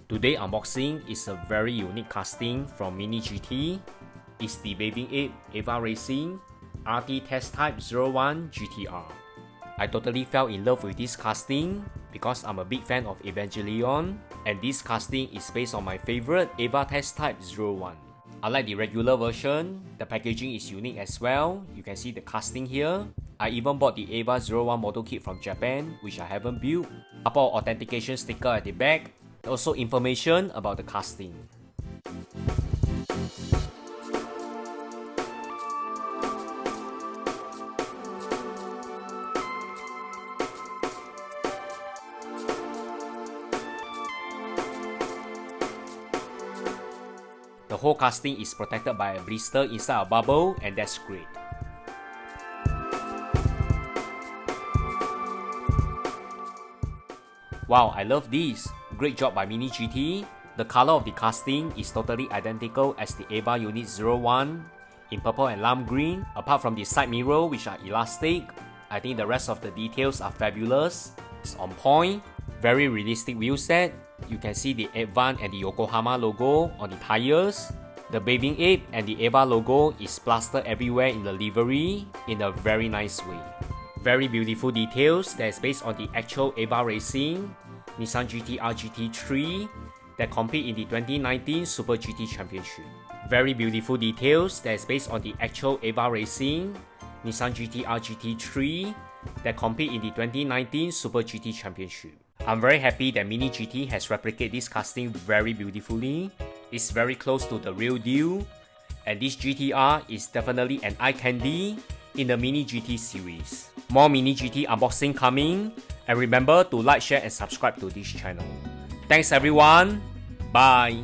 Today unboxing is a very unique casting from Mini GT. It's the Bathing Ape EVA Racing RT Test Type 01 GTR. I totally fell in love with this casting because I'm a big fan of Evangelion, and this casting is based on my favorite EVA Test Type 01. I like the regular version. The packaging is unique as well. You can see the casting here. I even bought the EVA 01 model kit from Japan, which I haven't built. Couple authentication sticker at the back. Also information about the casting. The whole casting is protected by a blister inside a bubble, and that's great. Wow, I love this! Great job by Mini GT. The color of the casting is totally identical as the EVA Unit 01 in purple and lime green. Apart from the side mirror, which are elastic, I think the rest of the details are fabulous. It's on point. Very realistic wheel set. You can see the Advan and the Yokohama logo on the tires. The Bathing Ape and the EVA logo is plastered everywhere in the livery in a very nice way. Very beautiful details that is based on the actual EVA Racing Nissan GTR GT3 that compete in the 2019 Super GT Championship. Very beautiful details that is based on the actual EVA Racing Nissan GTR GT3 that compete in the 2019 Super GT Championship. I'm very happy that Mini GT has replicated this casting very beautifully. It's very close to the real deal, and this GTR is definitely an eye candy in the Mini GT series. More Mini GT unboxing coming, and remember to like, share and subscribe to this channel. Thanks everyone, bye!